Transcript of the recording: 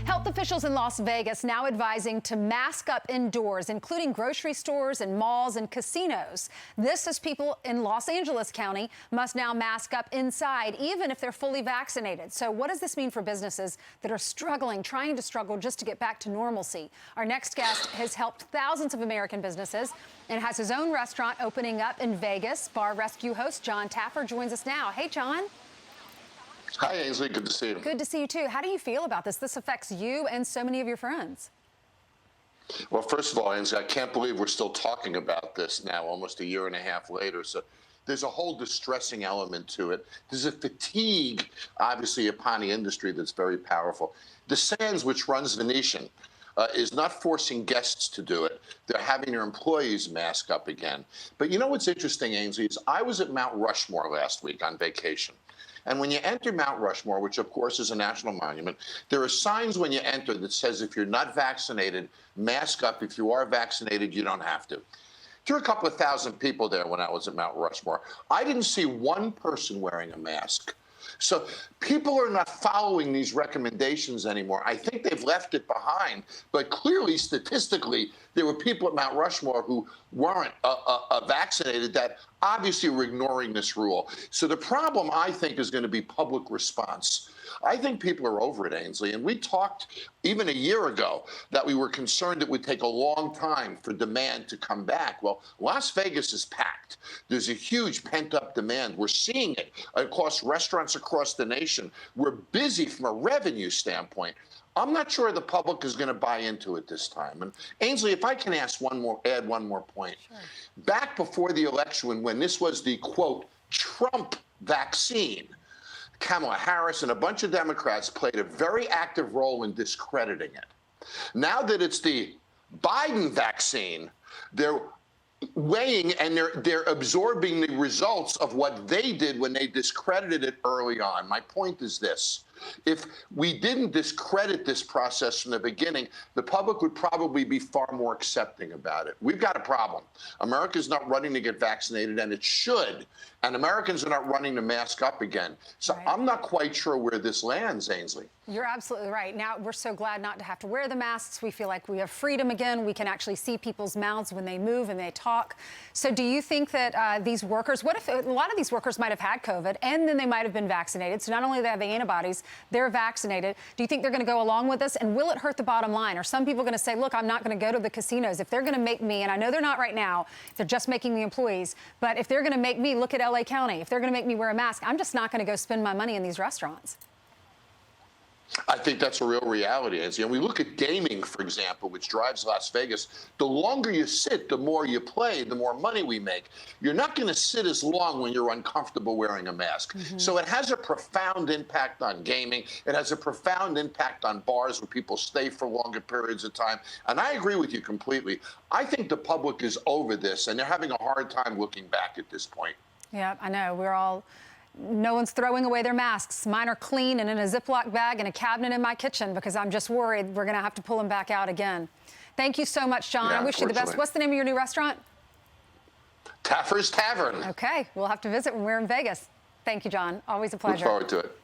Health officials in Las Vegas now advising to mask up indoors, including grocery stores and malls and casinos. This as people in Los Angeles County must now mask up inside, even if they're fully vaccinated. So what does this mean for businesses that are trying to struggle just to get back to normalcy? Our next guest has helped thousands of American businesses and has his own restaurant opening up in Vegas. Bar Rescue host Jon Taffer joins us now. Hey, Jon. Hi, Ainsley. Good to see you. Good to see you, too. How do you feel about this? This affects you and so many of your friends. Well, first of all, Ainsley, I can't believe we're still talking about this now, almost a year and a half later. So there's a whole distressing element to it. There's a fatigue, obviously, upon the industry that's very powerful. The Sands, which runs Venetian, is not forcing guests to do it. They're having their employees mask up again. But you know what's interesting, Ainsley, is I was at Mount Rushmore last week on vacation. And when you enter Mount Rushmore, which of course is a national monument, there are signs when you enter that says if you're not vaccinated, mask up. If you are vaccinated, you don't have to. There were a couple of thousand people there when I was at Mount Rushmore. I didn't see one person wearing a mask. So people are not following these recommendations anymore. I think they've left it behind. But clearly, statistically, there were people at Mount Rushmore who weren't vaccinated that obviously were ignoring this rule. So the problem, I think, is going to be public response. I think people are over it, Ainsley. And we talked even a year ago that we were concerned it would take a long time for demand to come back. Well, Las Vegas is packed. There's a huge pent-up demand. We're seeing it across restaurants across the nation. We're busy from a revenue standpoint. I'm not sure the public is going to buy into it this time. And Ainsley, if I can add one more point. Sure. Back before the election, when this was the, quote, Trump vaccine, Kamala Harris and a bunch of Democrats played a very active role in discrediting it. Now that it's the Biden vaccine, they're weighing and they're absorbing the results of what they did when they discredited it early on. My point is this. If we didn't discredit this process from the beginning, the public would probably be far more accepting about it. We've got a problem. America's not running to get vaccinated, and it should. And Americans are not running to mask up again. So right. I'm not quite sure where this lands, Ainsley. You're absolutely right. Now, we're so glad not to have to wear the masks. We feel like we have freedom again. We can actually see people's mouths when they move and they talk. So do you think that these workers, what if a lot of these workers might have had COVID and then they might have been vaccinated? So not only do they have the antibodies, they're vaccinated. Do you think they're going to go along with this? And will it hurt the bottom line? Are some people going to say, look, I'm not going to go to the casinos if they're going to make me, and I know they're not right now, they're just making the employees, but if they're going to make me look at LA County, if they're going to make me wear a mask, I'm just not going to go spend my money in these restaurants. I think that's a real reality, Nancy. And we look at gaming, for example, which drives Las Vegas. The longer you sit, the more you play, the more money we make. You're not going to sit as long when you're uncomfortable wearing a mask. Mm-hmm. So it has a profound impact on gaming. It has a profound impact on bars where people stay for longer periods of time. And I agree with you completely. I think the public is over this, and they're having a hard time looking back at this point. Yeah, I know. No one's throwing away their masks. Mine are clean and in a Ziploc bag in a cabinet in my kitchen because I'm just worried we're going to have to pull them back out again. Thank you so much, Jon. Yeah, I wish you the best. What's the name of your new restaurant? Taffer's Tavern. Okay, we'll have to visit when we're in Vegas. Thank you, Jon. Always a pleasure. Look forward to it.